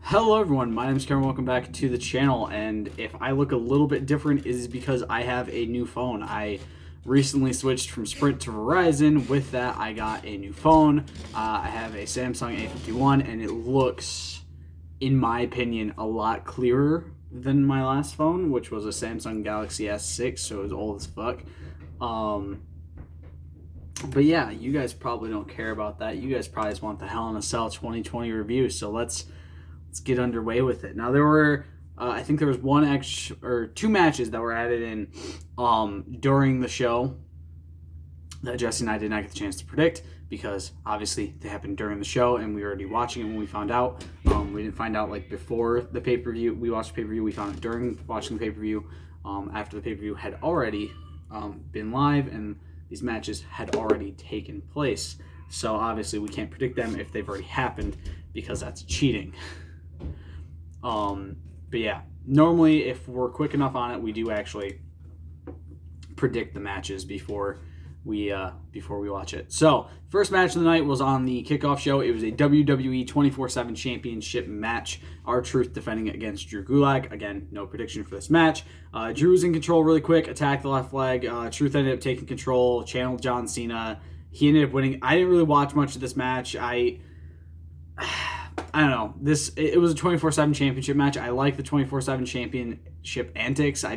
Hello everyone, my name is Karen, welcome back to the channel, and if I look a little bit different, it is because I have a new phone. I recently switched from Sprint to Verizon. With that, I got a new phone. I have a Samsung A51, and it looks, in my opinion, a lot clearer than my last phone, which was a Samsung Galaxy S6, so it was old as fuck. But yeah, you guys probably don't care about that. You guys probably just want the Hell in a Cell 2020 review, so let's get underway with it. Now there were, I think there was two matches that were added in during the show that Jesse and I did not get the chance to predict because obviously they happened during the show and we were already watching it when we found out. We didn't find out like before the pay-per-view. We watched the pay-per-view. We found it during watching the pay-per-view after the pay-per-view had already been live and these matches had already taken place. So obviously we can't predict them if they've already happened because that's cheating. But yeah, normally if we're quick enough on it, we do actually predict the matches before we watch it. So first match of the night was on the kickoff show. It was a WWE 24/7 Championship match. R-Truth defending against Drew Gulak. Again, no prediction for this match. Drew was in control really quick, attacked the left leg. Truth ended up taking control, channeled John Cena. He ended up winning. I didn't really watch much of this match. I don't know. It was a 24/7 championship match. I like the 24/7 championship antics. I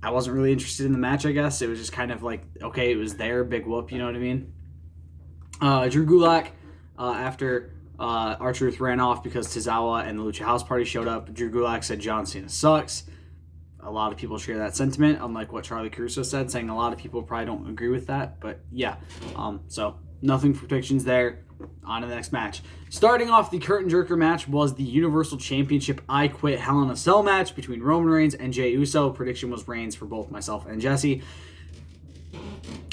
wasn't really interested in the match, I guess. It was just kind of like, okay, it was there, big whoop, you know what I mean? Drew Gulak, after R-Truth ran off because Tozawa and the Lucha House Party showed up, Drew Gulak said John Cena sucks. A lot of people share that sentiment, unlike what Charlie Caruso said, saying a lot of people probably don't agree with that. But yeah, so nothing for predictions there. On to the next match. Starting off the curtain jerker match was the Universal Championship I Quit Hell in a Cell match between Roman Reigns and Jey Uso. Prediction was Reigns for both myself and Jesse.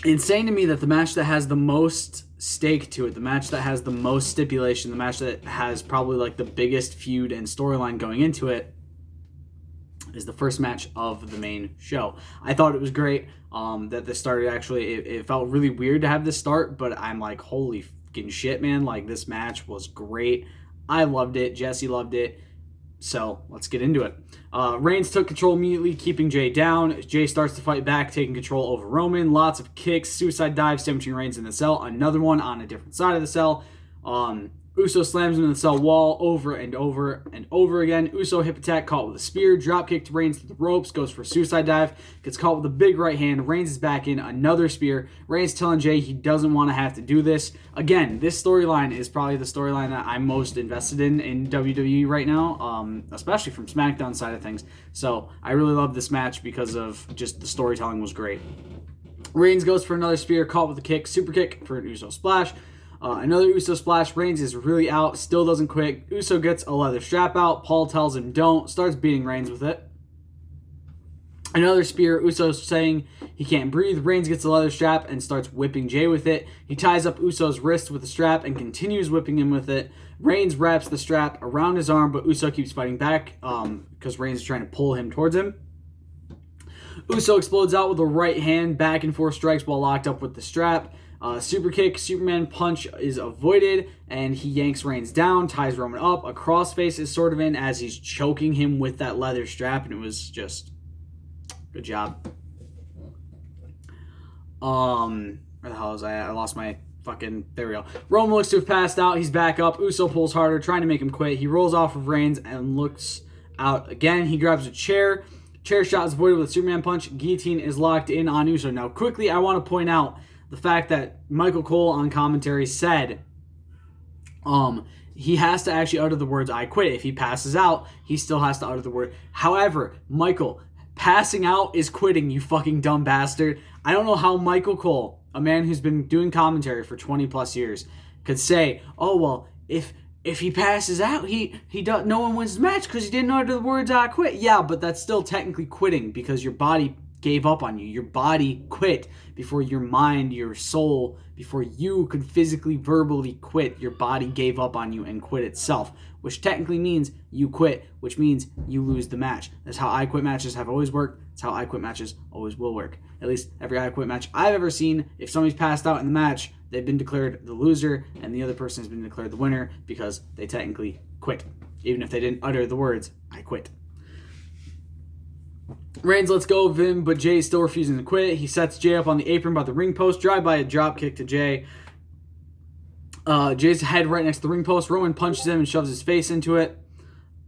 Insane to me that the match that has the most stake to it, the match that has the most stipulation, the match that has probably like the biggest feud and storyline going into it, is the first match of the main show. I thought it was great that this started. Actually, it felt really weird to have this start, but I'm like, holy fucking shit, man. Like, this match was great. I loved it. Jesse loved it. So let's get into it. Reigns took control immediately, keeping Jey down. Jey starts to fight back, taking control over Roman. Lots of kicks, suicide dive, sandwiching Reigns in the cell. Another one on a different side of the cell. Uso slams him in the cell wall over and over and over again. Uso hip attack, caught with a spear. Drop kick to Reigns to the ropes. Goes for a suicide dive. Gets caught with a big right hand. Reigns is back in. Another spear. Reigns telling Jey he doesn't want to have to do this. Again, this storyline is probably the storyline that I'm most invested in WWE right now, especially from SmackDown side of things. So I really love this match because of just the storytelling was great. Reigns goes for another spear. Caught with a kick. Super kick for an Uso splash. Another Uso splash. Reigns is really out. Still doesn't quit. Uso gets a leather strap out. Paul tells him don't. Starts beating Reigns with it. Another spear. Uso saying he can't breathe. Reigns gets a leather strap and starts whipping Jey with it. He ties up Uso's wrist with the strap and continues whipping him with it. Reigns wraps the strap around his arm, but Uso keeps fighting back because Reigns is trying to pull him towards him. Uso explodes out with a right hand. Back and forth strikes while locked up with the strap. Super kick, Superman punch is avoided, and he yanks Reigns down, ties Roman up. A crossface is sort of in as he's choking him with that leather strap, and it was just good job. Where the hell is I lost my fucking, there we go. Roman looks to have passed out. He's back up. Uso pulls harder, trying to make him quit. He rolls off of Reigns and looks out again. He grabs a chair. Chair shot is avoided with a Superman punch. Guillotine is locked in on Uso. Now, quickly, I want to point out the fact that Michael Cole on commentary said he has to actually utter the words I quit. If he passes out, he still has to utter the word. However, Michael, passing out is quitting, you fucking dumb bastard. I don't know how Michael Cole, a man who's been doing commentary for 20 plus years, could say, oh, well, if he passes out, no one wins the match because he didn't utter the words I quit. Yeah, but that's still technically quitting because your body gave up on you. Your body quit before your mind, your soul, before you could physically, verbally quit. Your body gave up on you and quit itself, which technically means you quit, which means you lose the match. That's how I quit matches have always worked. That's how I quit matches always will work. At least every I quit match I've ever seen, if somebody's passed out in the match, they've been declared the loser and the other person has been declared the winner because they technically quit. even if they didn't utter the words, I quit. Reigns lets go of him, but Jay is still refusing to quit. He sets Jay up on the apron by the ring post, drive by a drop kick to Jay. Jay's head right next to the ring post. Roman punches him and shoves his face into it.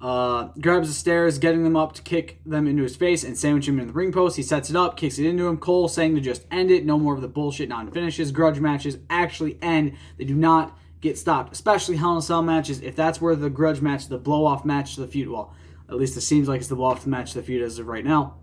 Grabs the stairs, getting them up to kick them into his face and sandwich him in the ring post. He sets it up, kicks it into him. Cole saying to just end it. No more of the bullshit non-finishes. Grudge matches actually end. They do not get stopped, especially Hell in a Cell matches. If that's where the grudge match, the blow-off match to the feud, well, at least it seems like it's the blow-off match to the feud as of right now.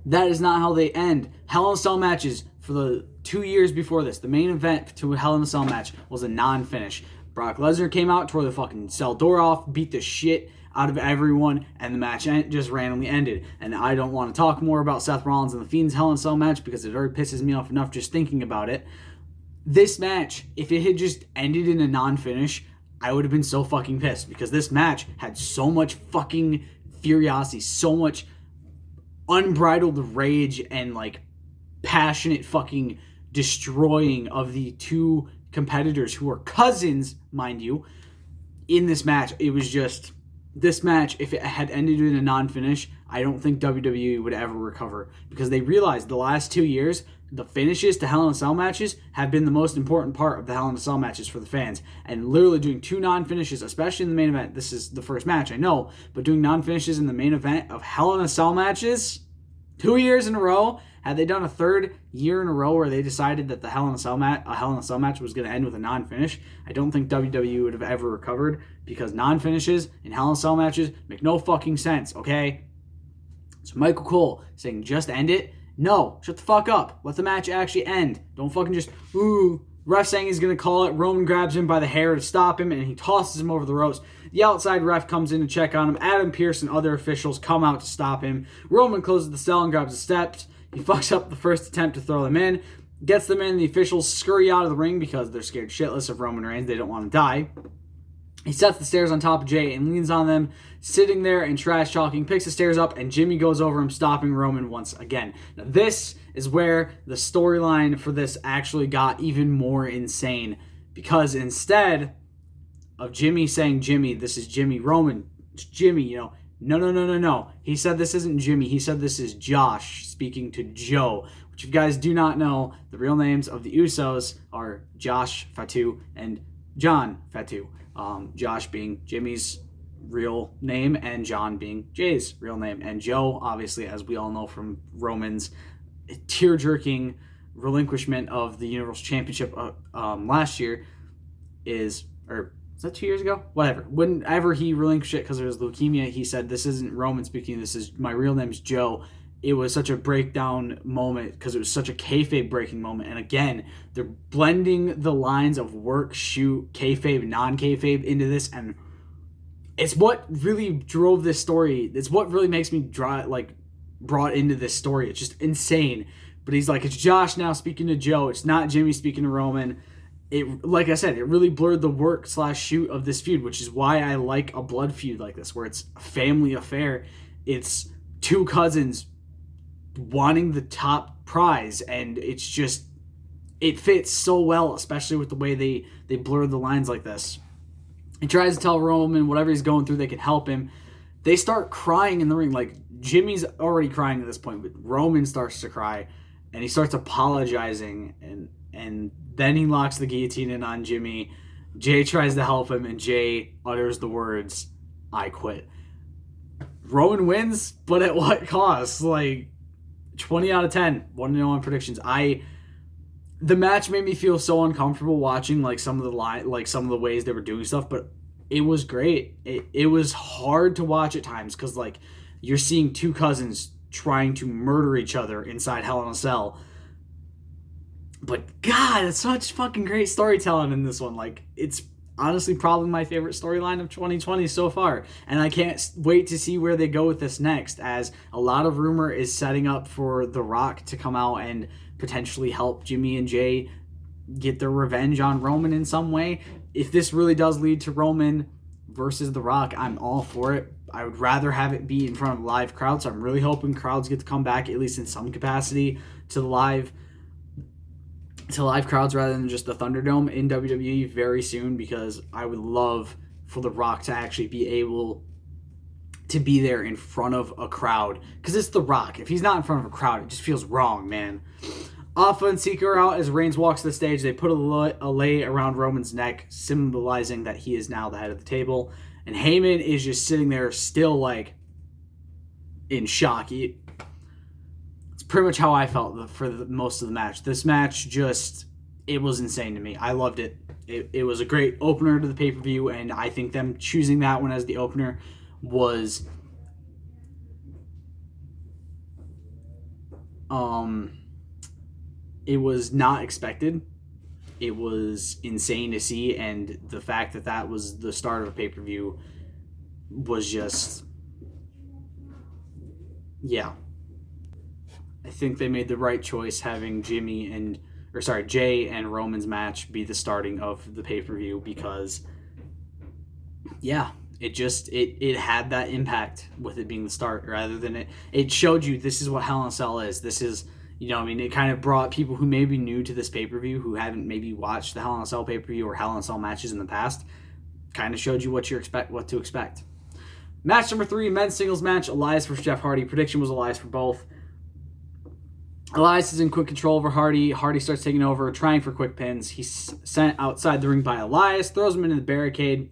That is not how they end. Hell in a Cell matches for the 2 years before this, the main event to a Hell in a Cell match was a non-finish. Brock Lesnar came out, tore the fucking cell door off, beat the shit out of everyone, and the match just randomly ended. And I don't want to talk more about Seth Rollins and The Fiend's Hell in a Cell match because it already pisses me off enough just thinking about it. This match, if it had just ended in a non-finish, I would have been so fucking pissed because this match had so much fucking furiosity, so much unbridled rage and like passionate fucking destroying of the two competitors who are cousins, mind you, in this match. It was just, this match, if it had ended in a non-finish, I don't think WWE would ever recover because they realized the last 2 years, the finishes to Hell in a Cell matches have been the most important part of the Hell in a Cell matches for the fans. And literally doing 2 non-finishes, especially in the main event, this is the first match, I know, but doing non-finishes in the main event of Hell in a Cell matches 2 years in a row. Had they done a third year in a row where they decided that the Hell in a Cell match was going to end with a non-finish, I don't think WWE would have ever recovered because non-finishes in Hell in a Cell matches make no fucking sense, okay? So Michael Cole saying just end it? No, shut the fuck up. Let the match actually end. Don't fucking just, ref saying he's going to call it. Roman grabs him by the hair to stop him and he tosses him over the ropes. The outside ref comes in to check on him. Adam Pearce and other officials come out to stop him. Roman closes the cell and grabs the steps. He fucks up the first attempt to throw them in, gets them in. The officials scurry out of the ring because they're scared shitless of Roman Reigns. They don't want to die. He sets the stairs on top of Jay and leans on them, sitting there and trash talking, picks the stairs up, and Jimmy goes over him, stopping Roman once again. Now, this is where the storyline for this actually got even more insane because instead of Jimmy saying, Jimmy, this is Jimmy, Roman, it's Jimmy, No. He said this isn't Jimmy. He said this is Josh speaking to Joe, which if you guys do not know, the real names of the Usos are Josh Fatu and John Fatu. Josh being Jimmy's real name and John being Jay's real name. And Joe, obviously, as we all know from Roman's tear-jerking relinquishment of the Universal Championship last year is that 2 years ago? Whatever. Whenever he relinquished it because of his leukemia, he said, this isn't Roman speaking, this is, my real name's Joe. It was such a breakdown moment because it was such a kayfabe breaking moment. And again, they're blending the lines of work, shoot, kayfabe, non-kayfabe into this. And it's what really drove this story. It's what really makes me brought into this story. It's just insane. But he's like, it's Josh now speaking to Joe. It's not Jimmy speaking to Roman. It, like I said, it really blurred the work/shoot of this feud, which is why I like a blood feud like this, where it's a family affair. It's two cousins wanting the top prize, and it's just, it fits so well, especially with the way they blur the lines like this. He tries to tell Roman whatever he's going through, they can help him. They start crying in the ring. Like, Jimmy's already crying at this point, but Roman starts to cry, and he starts apologizing, and then he locks the guillotine in on Jimmy. Jay tries to help him, and Jay utters the words, I quit. Roman wins, but at what cost? Like, 20 out of 10. 1-0 on predictions. The match made me feel so uncomfortable watching some of the ways they were doing stuff, but it was great. It was hard to watch at times because you're seeing two cousins trying to murder each other inside Hell in a Cell. But God, it's such fucking great storytelling in this one. It's honestly probably my favorite storyline of 2020 so far. And I can't wait to see where they go with this next, as a lot of rumor is setting up for The Rock to come out and potentially help Jimmy and Jay get their revenge on Roman in some way. If this really does lead to Roman versus The Rock, I'm all for it. I would rather have it be in front of a live crowd, so I'm really hoping crowds get to come back, at least in some capacity, to live crowds rather than just the Thunderdome in WWE very soon, because I would love for The Rock to actually be able to be there in front of a crowd. Because it's The Rock. If he's not in front of a crowd, it just feels wrong, man. Alpha and Seeker are out as Reigns walks to the stage. They put a lei around Roman's neck, symbolizing that he is now the head of the table. And Heyman is just sitting there still, like, in shock. It's pretty much how I felt for most of the match. This match just, it was insane to me. I loved it. It was a great opener to the pay-per-view, and I think them choosing that one as the opener was it was not expected. It was insane to see, and the fact that that was the start of a pay-per-view was just, yeah. I think they made the right choice having Jay and Roman's match be the starting of the pay-per-view, because, yeah, it had that impact with it being the start, rather than it showed you this is what Hell in a Cell is. This is, it kind of brought people who may be new to this pay-per-view, who haven't maybe watched the Hell in a Cell pay-per-view or Hell in a Cell matches in the past, kind of showed you what to expect. Match number 3, men's singles match, Elias versus Jeff Hardy. Prediction was Elias for both. Elias is in quick control over Hardy. Hardy starts taking over, trying for quick pins. He's sent outside the ring by Elias, throws him into the barricade.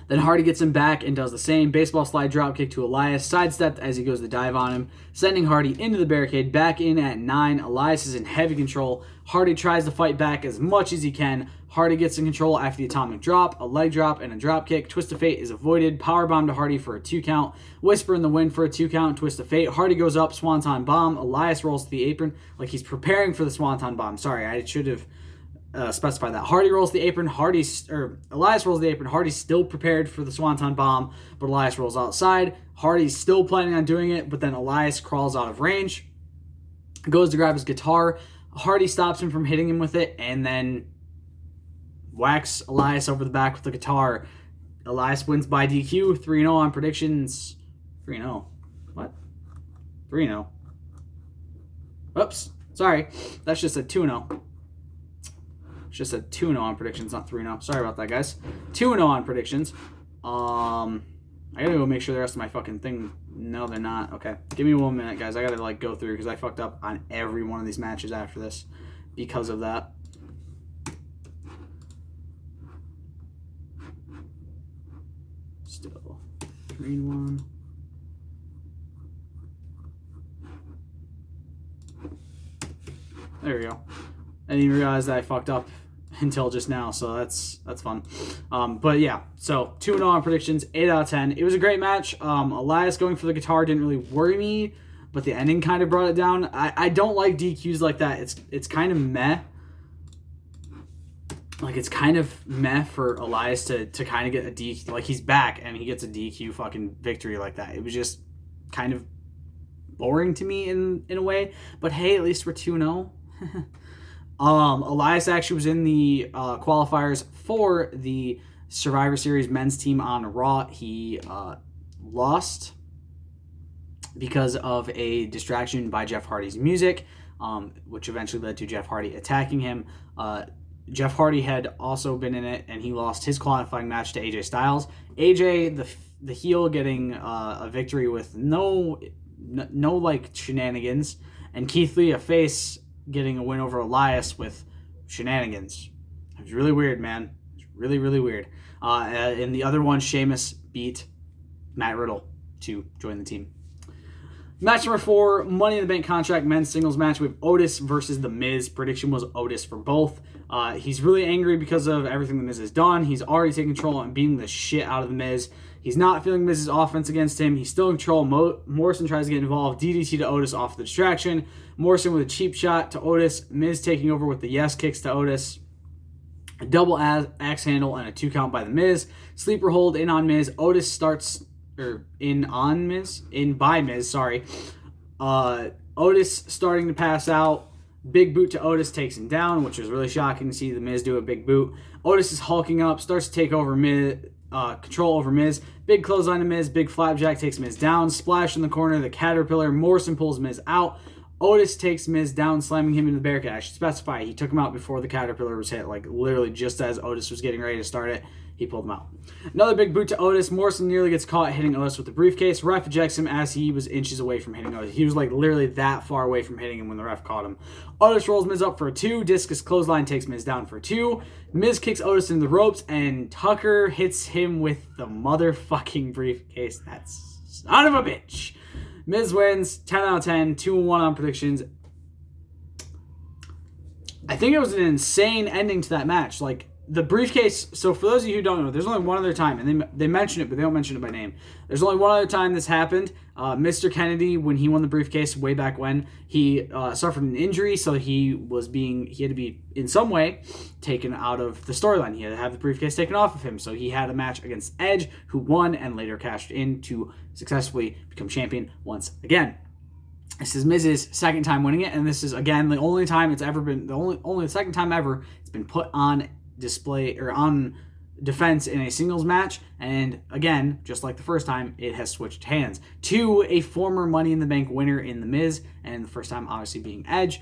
Then Hardy gets him back and does the same. Baseball slide dropkick to Elias. Sidestepped as he goes to dive on him, sending Hardy into the barricade. Back in at 9. Elias is in heavy control. Hardy tries to fight back as much as he can. Hardy gets in control after the atomic drop, a leg drop, and a dropkick. Twist of Fate is avoided. Powerbomb to Hardy for a 2 count. Whisper in the wind for a 2 count. Twist of Fate. Hardy goes up. Swanton bomb. Elias rolls to the apron like he's preparing for the Swanton bomb. Sorry, I should have specify that. Hardy rolls the apron. Elias rolls the apron. Hardy's still prepared for the Swanton bomb, but Elias rolls outside. Hardy's still planning on doing it, but then Elias crawls out of range, goes to grab his guitar. Hardy stops him from hitting him with it, and then whacks Elias over the back with the guitar. Elias wins by DQ. 3-0 on predictions. 3-0. What? 3-0. Oops. Sorry. That's just a 2-0. It's just a 2-0 on predictions, not 3-0. Sorry about that, guys. 2-0 on predictions. I gotta go make sure the rest of my fucking thing... No, they're not. Okay. Give me 1 minute, guys. I gotta, go through, because I fucked up on every one of these matches after this because of that. Still 3-1. There we go. I didn't even realize that I fucked up until just now, so that's fun. But yeah, so 2-0 on predictions, 8 out of 10. It was a great match. Elias going for the guitar didn't really worry me, but the ending kind of brought it down. I don't like DQs like that. It's kind of meh. Like, it's kind of meh for Elias to kind of get a DQ. Like, he's back and he gets a DQ fucking victory like that. It was just kind of boring to me in a way. But hey, at least we're 2-0. Elias actually was in the qualifiers for the Survivor Series men's team on Raw. He lost because of a distraction by Jeff Hardy's music, which eventually led to Jeff Hardy attacking him. Jeff Hardy had also been in it, and he lost his qualifying match to AJ Styles. AJ, the heel, getting a victory with no shenanigans, and Keith Lee, a face, getting a win over Elias with shenanigans. It was really weird, man. It was really, really weird. And the other one, Sheamus beat Matt Riddle to join the team. Match number 4, Money in the Bank contract men's singles match. We have Otis versus The Miz. Prediction was Otis for both. He's really angry because of everything The Miz has done. He's already taken control and beating the shit out of The Miz. He's not feeling Miz's offense against him. He's still in control. Morrison tries to get involved. DDT to Otis off the distraction. Morrison with a cheap shot to Otis. Miz taking over with the yes kicks to Otis. A double axe handle and a 2 count by The Miz. Sleeper hold in on Miz. Otis starts... in by Miz, sorry. Otis starting to pass out. Big boot to Otis takes him down, which was really shocking to see The Miz do a big boot. Otis is hulking up, starts to take over Miz, control over Miz. Big clothesline to Miz, big flapjack takes Miz down. Splash in the corner, the Caterpillar. Morrison pulls Miz out. Otis takes Miz down, slamming him into the barricade. I should specify, he took him out before the Caterpillar was hit, like literally just as Otis was getting ready to start it. he pulled him out. Another big boot to Otis. Morrison nearly gets caught hitting Otis with the briefcase. Ref ejects him as he was inches away from hitting Otis. He was like literally that far away from hitting him when the ref caught him. Otis rolls Miz up for a 2. Discus clothesline takes Miz down for a 2. Miz kicks Otis in the ropes, and Tucker hits him with the motherfucking briefcase. That's son of a bitch. Miz wins 10 out of 10, 2-1 on predictions. I think it was an insane ending to that match. Like, the briefcase, so for those of you who don't know, there's only one other time, and they mention it, but they don't mention it by name. There's only one other time this happened. Mr. Kennedy, when he won the briefcase way back when, he suffered an injury, so he had to be, in some way, taken out of the storyline. He had to have the briefcase taken off of him, so he had a match against Edge, who won and later cashed in to successfully become champion once again. This is Miz's second time winning it, and this is, again, the only time it's ever been, only the second time ever it's been put on display or on defense in a singles match, and again, just like the first time, it has switched hands to a former Money in the Bank winner in The Miz, and the first time obviously being Edge.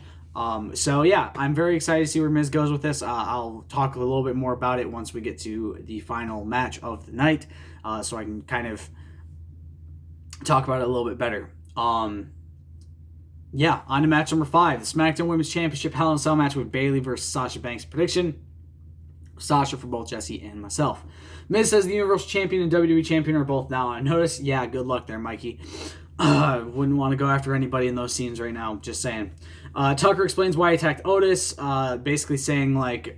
So yeah, I'm very excited to see where Miz goes with this. I'll talk a little bit more about it once we get to the final match of the night, so I can kind of talk about it a little bit better. Yeah, on to match number 5, the SmackDown Women's Championship Hell in a Cell match with Bayley versus Sasha Banks. Prediction: Sasha for both Jesse and myself. Miz says the Universal Champion and WWE Champion are both now on notice. Yeah, good luck there, Mikey. Wouldn't want to go after anybody in those scenes right now, just saying. Tucker explains why he attacked Otis, basically saying, like,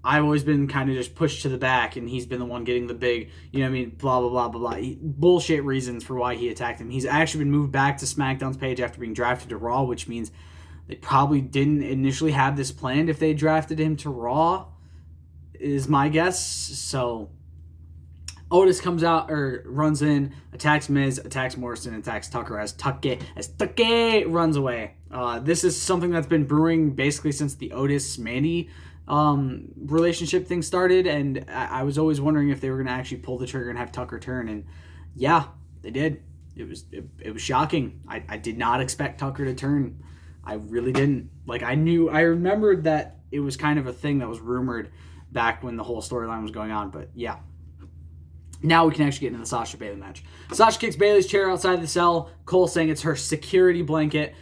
I've always been kind of just pushed to the back, and he's been the one getting the big, you know what I mean, blah, blah, blah, blah, blah. Bullshit reasons for why he attacked him. He's actually been moved back to SmackDown's page after being drafted to Raw, which means they probably didn't initially have this planned if they drafted him to Raw, is my guess. So Otis comes out, or runs in, attacks Miz, attacks Morrison, attacks Tucker as Tucker runs away. This is something that's been brewing basically since the Otis-Mandy relationship thing started, and I was always wondering if they were going to actually pull the trigger and have Tucker turn, and yeah, they did. It was shocking. I did not expect Tucker to turn. I really didn't. Like, I remembered that it was kind of a thing that was rumored back when the whole storyline was going on, but yeah. Now we can actually get into the Sasha Bayley match. Sasha kicks Bayley's chair outside the cell. Cole saying it's her security blanket.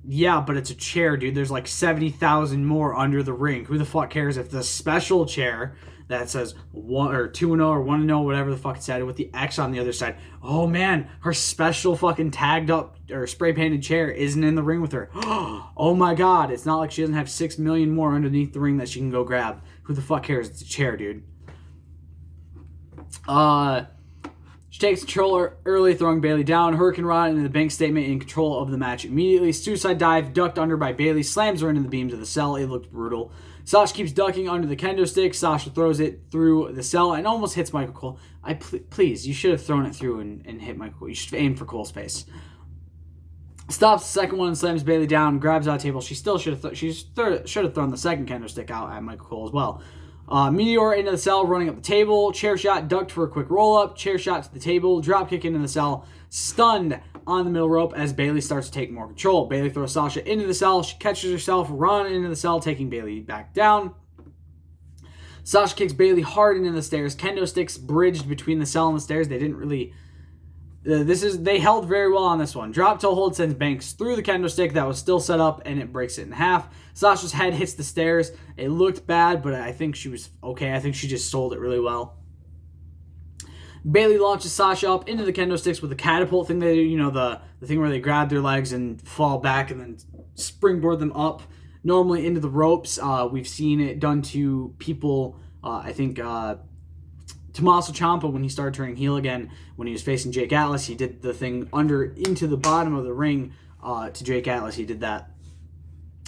Yeah, but it's a chair, dude. There's like 70,000 more under the ring. Who the fuck cares if the special chair that says 1 or 2-0 or 1-0, whatever the fuck it said, with the X on the other side. Oh man, her special fucking tagged up or spray painted chair isn't in the ring with her. Oh my god, it's not like she doesn't have 6 million more underneath the ring that she can go grab. Who the fuck cares? It's a chair, dude. She takes control early, throwing Bayley down. Hurricane Rod into the bank statement in control of the match immediately. Suicide dive, ducked under by Bayley, slams her into the beams of the cell. It looked brutal. Sasha keeps ducking under the kendo stick. Sasha throws it through the cell and almost hits Michael Cole. Please, you should have thrown it through and hit Michael Cole. You should have aimed for Cole's face. Stops the second one and slams Bayley down, grabs out a table. She still should have thrown the second kendo stick out at Michael Cole as well. Meteor into the cell, running up the table. Chair shot, ducked for a quick roll-up. Chair shot to the table. Drop kick into the cell. Stunned on the middle rope as Bayley starts to take more control. Bayley throws Sasha into the cell. She catches herself, run into the cell, taking Bayley back down. Sasha kicks Bayley hard into the stairs. Kendo sticks bridged between the cell and the stairs. They didn't really... they held very well on this one. Drop toe hold sends Banks through the kendo stick that was still set up, and it breaks it in half. Sasha's head hits the stairs. It looked bad, but I think she was okay. I think she just sold it really well. Bayley launches Sasha up into the kendo sticks with the catapult thing they do, you know, the thing where they grab their legs and fall back and then springboard them up, normally into the ropes. We've seen it done to people, I think... Tommaso Ciampa, when he started turning heel again, when he was facing Jake Atlas, he did the thing into the bottom of the ring to Jake Atlas. He did that.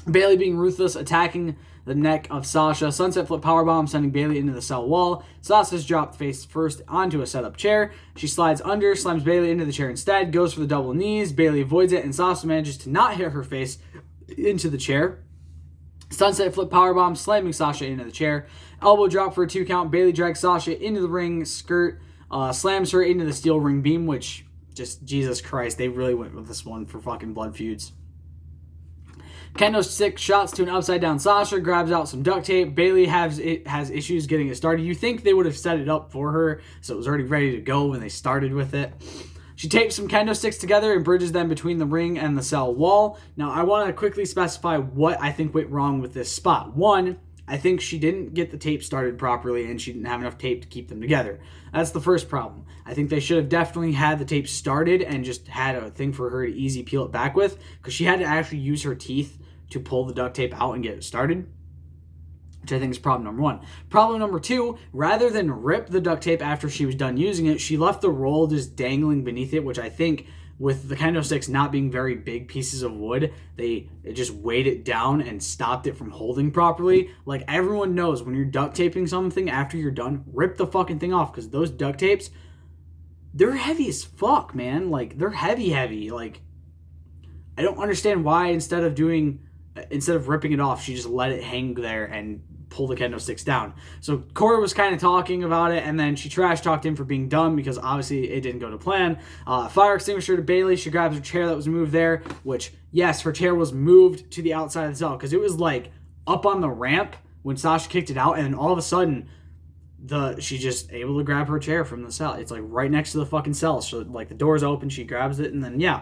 Bayley being ruthless, attacking the neck of Sasha. Sunset flip powerbomb, sending Bayley into the cell wall. Sasha's dropped face first onto a setup chair. She slides under, slams Bayley into the chair instead, goes for the double knees. Bayley avoids it, and Sasha manages to not hit her face into the chair. Sunset flip powerbomb, slamming Sasha into the chair. Elbow drop for a 2 count. Bayley drags Sasha into the ring skirt, slams her into the steel ring beam, which, just, Jesus Christ, they really went with this one for fucking blood feuds. Kendo stick shots to an upside down Sasha, grabs out some duct tape. Bayley has issues getting it started. You think they would have set it up for her, so it was already ready to go when they started with it. She tapes some kendo sticks together and bridges them between the ring and the cell wall. Now, I want to quickly specify what I think went wrong with this spot. One, I think she didn't get the tape started properly and she didn't have enough tape to keep them together. That's the first problem. I think they should have definitely had the tape started and just had a thing for her to easy peel it back with, because she had to actually use her teeth to pull the duct tape out and get it started, which I think is problem number one. Problem number two, rather than rip the duct tape after she was done using it, she left the roll just dangling beneath it, which I think with the kendo sticks not being very big pieces of wood, they just weighed it down and stopped it from holding properly. Like, everyone knows when you're duct taping something after you're done, rip the fucking thing off, because those duct tapes, they're heavy as fuck, man. Like, they're heavy. Like, I don't understand why instead of ripping it off, she just let it hang there and pull the kendo sticks down. So Cora was kind of talking about it, and then she trash talked him for being dumb because obviously it didn't go to plan. Fire extinguisher to Bayley. She grabs her chair that was moved there, which, yes, her chair was moved to the outside of the cell because it was like up on the ramp when Sasha kicked it out, and then all of a sudden she just able to grab her chair from the cell. It's like right next to the fucking cell. So like the door's open, she grabs it, and then yeah.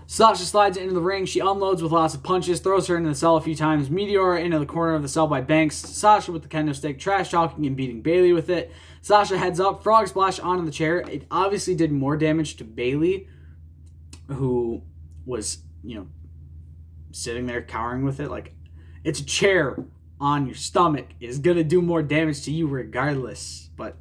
Sasha slides into the ring. She unloads with lots of punches, throws her into the cell a few times. Meteor into the corner of the cell by Banks. Sasha with the kendo stick, trash talking and beating Bayley with it. Sasha heads up, frog splash onto the chair. It obviously did more damage to Bayley, who was, sitting there cowering with it. Like, it's a chair on your stomach. It's going to do more damage to you regardless. But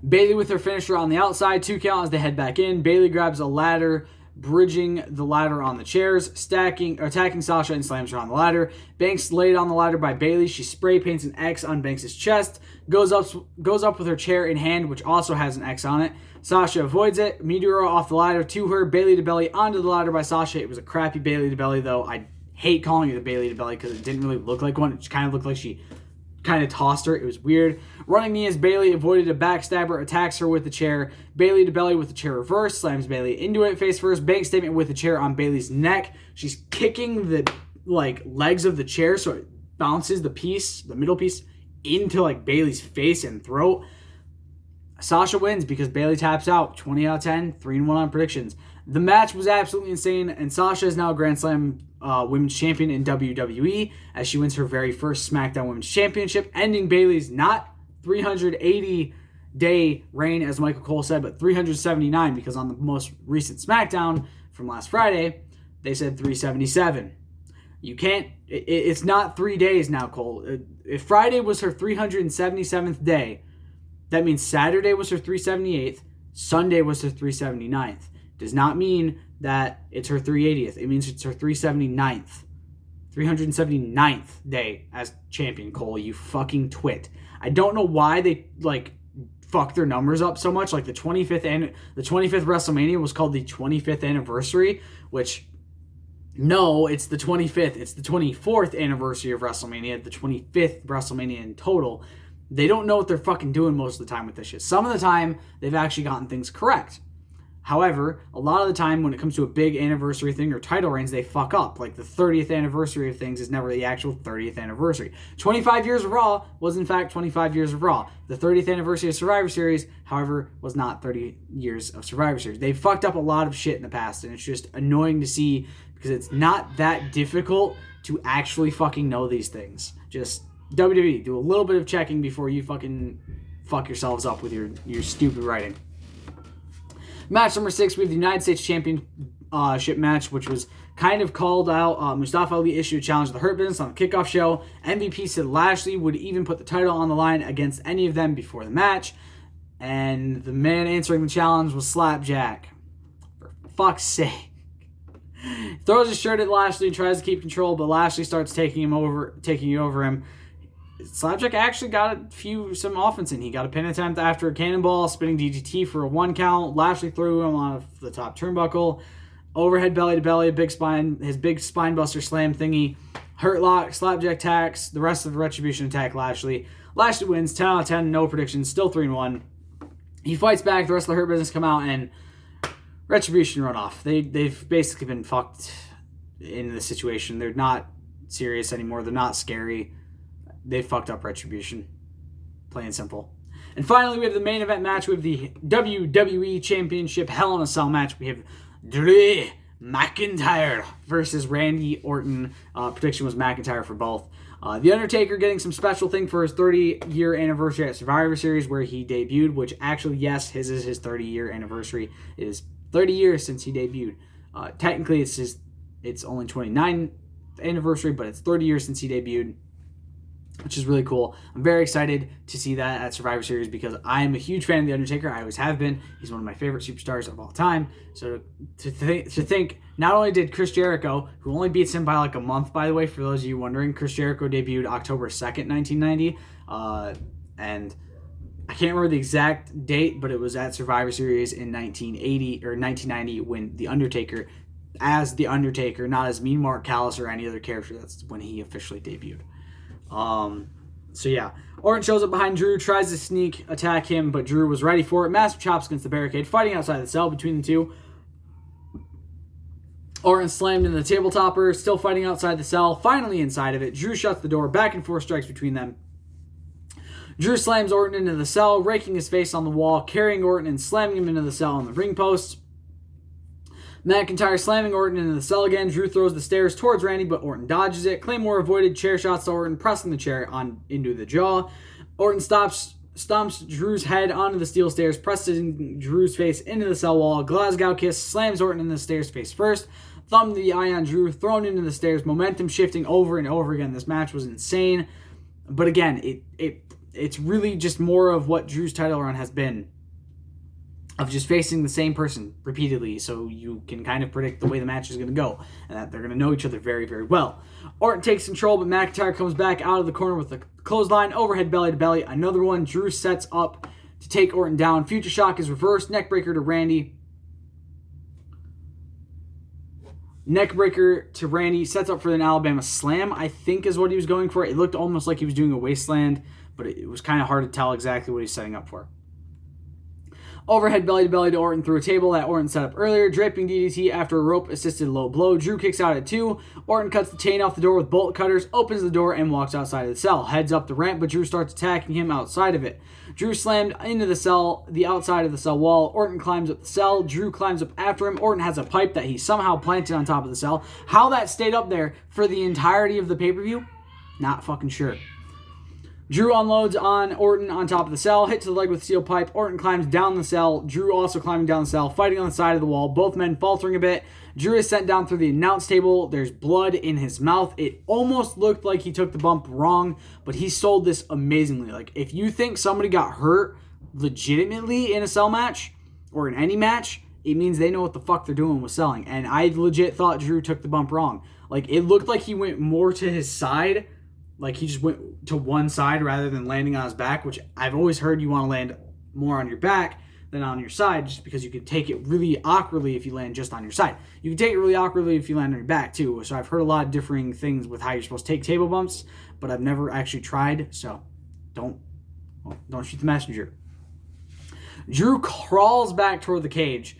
Bayley with her finisher on the outside. 2 count as they head back in. Bayley grabs a ladder, bridging the ladder on the chairs, attacking Sasha and slams her on the ladder. Banks laid on the ladder by Bayley. She spray paints an X on Banks' chest, goes up with her chair in hand, which also has an X on it. Sasha avoids it. Meteor off the ladder to her. Bayley to belly onto the ladder by Sasha. It was a crappy Bayley to belly, though. I hate calling it a Bayley to belly because it didn't really look like one. It kind of looked like she kind of tossed her. It was weird. Running knee as Bayley avoided a backstabber, attacks her with the chair. Bayley to belly with the chair reverse, slams Bayley into it face first. Bank statement with the chair on Bayley's neck. She's kicking the legs of the chair so it bounces the middle piece into Bayley's face and throat. Sasha wins because Bayley taps out. 20 out of 10, 3-1 on predictions. The match was absolutely insane, and Sasha is now Grand Slam Women's Champion in WWE as she wins her very first SmackDown Women's Championship, ending Bayley's not 380-day reign, as Michael Cole said, but 379, because on the most recent SmackDown from last Friday, they said 377. You can't, it's not 3 days now, Cole. If Friday was her 377th day, that means Saturday was her 378th, Sunday was her 379th. Does not mean that it's her 380th. It means it's her 379th. 379th day as champion, Cole, you fucking twit. I don't know why they, fuck their numbers up so much. Like, the 25th WrestleMania was called the 25th anniversary, which, no, it's the 25th. It's the 24th anniversary of WrestleMania, the 25th WrestleMania in total. They don't know what they're fucking doing most of the time with this shit. Some of the time, they've actually gotten things correct. However, a lot of the time when it comes to a big anniversary thing or title reigns, they fuck up. Like, the 30th anniversary of things is never the actual 30th anniversary. 25 years of Raw was, in fact, 25 years of Raw. The 30th anniversary of Survivor Series, however, was not 30 years of Survivor Series. They've fucked up a lot of shit in the past, and it's just annoying to see because it's not that difficult to actually fucking know these things. Just WWE, do a little bit of checking before you fucking fuck yourselves up with your stupid writing. Match number 6, we have the United States Championship match, which was kind of called out. Mustafa Ali issued a challenge to the Hurt Business on the kickoff show. MVP said Lashley would even put the title on the line against any of them before the match. And the man answering the challenge was Slapjack. For fuck's sake. Throws his shirt at Lashley and tries to keep control, but Lashley starts taking it over him. Slapjack actually got some offense in. He got a pin attempt after a cannonball, spinning DDT for a 1 count. Lashley threw him on the top turnbuckle. Overhead belly to belly, his big spine buster slam thingy. Hurt lock, Slapjack tacks, the rest of the Retribution attack Lashley. Lashley wins, 10 out of 10, no predictions, still 3-1. He fights back, the rest of the Hurt Business come out, and Retribution run off. They've basically been fucked in the situation. They're not serious anymore. They're not scary. They fucked up Retribution. Plain and simple. And finally, we have the main event match. We have the WWE Championship Hell in a Cell match. We have Drew McIntyre versus Randy Orton. Prediction was McIntyre for both. The Undertaker getting some special thing for his 30-year anniversary at Survivor Series where he debuted, which actually, yes, his is his 30-year anniversary. It is 30 years since he debuted. Technically, it's only 29th anniversary, but it's 30 years since he debuted, which is really cool. I'm very excited to see that at Survivor Series because I am a huge fan of The Undertaker. I always have been. He's one of my favorite superstars of all time. So to think, not only did Chris Jericho, who only beats him by like a month, by the way, for those of you wondering, Chris Jericho debuted October 2nd, 1990. And I can't remember the exact date, but it was at Survivor Series in 1980 or 1990 when The Undertaker, as The Undertaker, not as Mean Mark Callis or any other character, that's when he officially debuted. So yeah, Orton shows up behind Drew, tries to sneak attack him, but Drew was ready for it. Massive chops against the barricade, fighting outside the cell between the two. Orton slammed into the table topper, still fighting outside the cell, finally inside of it. Drew shuts the door, back and forth strikes between them. Drew slams Orton into the cell, raking his face on the wall, carrying Orton and slamming him into the cell on the ring post. McIntyre slamming Orton into the cell again. Drew throws the stairs towards Randy, but Orton dodges it. Claymore avoided chair shots to Orton, pressing the chair into the jaw. Orton stomps Drew's head onto the steel stairs, pressing Drew's face into the cell wall. Glasgow kiss slams Orton into the stairs face first. Thumb to the eye on Drew, thrown into the stairs. Momentum shifting over and over again. This match was insane. But again, it's really just more of what Drew's title run has been, of just facing the same person repeatedly, so you can kind of predict the way the match is going to go, and that they're going to know each other very, very well. Orton takes control, but McIntyre comes back out of the corner with a clothesline, overhead belly to belly, another one. Drew sets up to take Orton down. Future Shock is reversed, neckbreaker to Randy. Neckbreaker to Randy, sets up for an Alabama Slam, I think is what he was going for. It looked almost like he was doing a wasteland, but it was kind of hard to tell exactly what he's setting up for. Overhead belly to belly to Orton through a table that Orton set up earlier. Draping DDT after a rope-assisted low blow. Drew kicks out at 2. Orton cuts the chain off the door with bolt cutters, opens the door, and walks outside of the cell. Heads up the ramp, but Drew starts attacking him outside of it. Drew slammed into the cell, the outside of the cell wall. Orton climbs up the cell. Drew climbs up after him. Orton has a pipe that he somehow planted on top of the cell. How that stayed up there for the entirety of the pay-per-view? Not fucking sure. Drew unloads on Orton on top of the cell, hit to the leg with steel pipe. Orton climbs down the cell. Drew also climbing down the cell, fighting on the side of the wall. Both men faltering a bit. Drew is sent down through the announce table. There's blood in his mouth. It almost looked like he took the bump wrong, but he sold this amazingly. Like, if you think somebody got hurt legitimately in a cell match or in any match, it means they know what the fuck they're doing with selling. And I legit thought Drew took the bump wrong. Like, it looked like he went more to his side. Like, he just went to one side rather than landing on his back, which I've always heard you want to land more on your back than on your side, just because you can take it really awkwardly if you land just on your side. You can take it really awkwardly if you land on your back, too. So I've heard a lot of differing things with how you're supposed to take table bumps, but I've never actually tried, so don't shoot the messenger. Drew crawls back toward the cage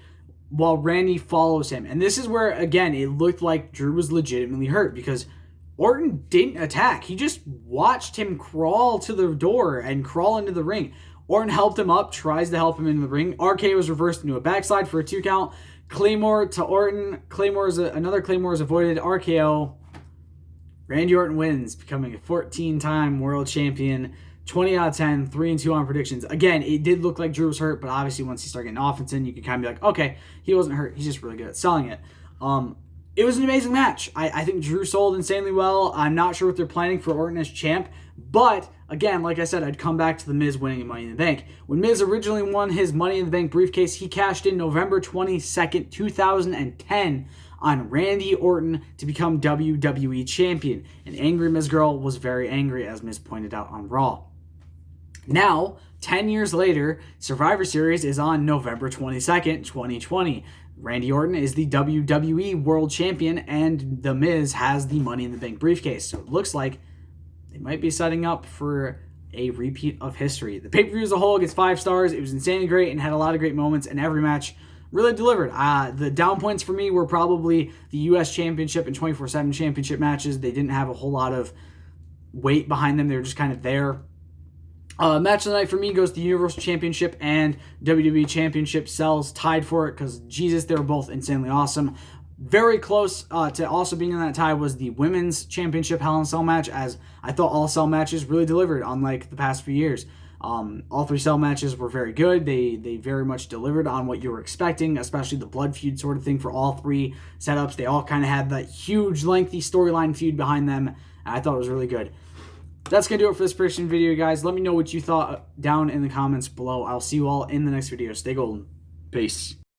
while Randy follows him. And this is where, again, it looked like Drew was legitimately hurt, because Orton didn't attack. He just watched him crawl to the door and crawl into the ring. Orton helped him up, tries to help him into the ring. RK was reversed into a backslide for a 2 count. Claymore to Orton. Another Claymore is avoided. RKO. Randy Orton wins, becoming a 14-time world champion. 20 out of 10, 3-2 on predictions. Again, it did look like Drew was hurt, but obviously once he started getting offense in, you can kind of be like, okay, he wasn't hurt. He's just really good at selling it. It was an amazing match. I think Drew sold insanely well. I'm not sure what they're planning for Orton as champ. But, again, like I said, I'd come back to The Miz winning Money in the Bank. When Miz originally won his Money in the Bank briefcase, he cashed in November 22nd, 2010 on Randy Orton to become WWE champion. And Angry Miz Girl was very angry, as Miz pointed out on Raw. Now, 10 years later, Survivor Series is on November 22nd, 2020. Randy Orton is the WWE World Champion, and The Miz has the Money in the Bank briefcase. So it looks like they might be setting up for a repeat of history. The pay-per-view as a whole gets 5 stars. It was insanely great and had a lot of great moments, and every match really delivered. The down points for me were probably the U.S. Championship and 24/7 Championship matches. They didn't have a whole lot of weight behind them. They were just kind of there. Match of the night for me goes to the Universal Championship and WWE Championship. Cells tied for it because, Jesus, they were both insanely awesome. Very close to also being in that tie was the Women's Championship Hell in a Cell match, as I thought all cell matches really delivered, unlike the past few years. All three cell matches were very good. They very much delivered on what you were expecting, especially the blood feud sort of thing for all three setups. They all kind of had that huge, lengthy storyline feud behind them. I thought it was really good. That's going to do it for this prediction video, guys. Let me know what you thought down in the comments below. I'll see you all in the next video. Stay golden. Peace.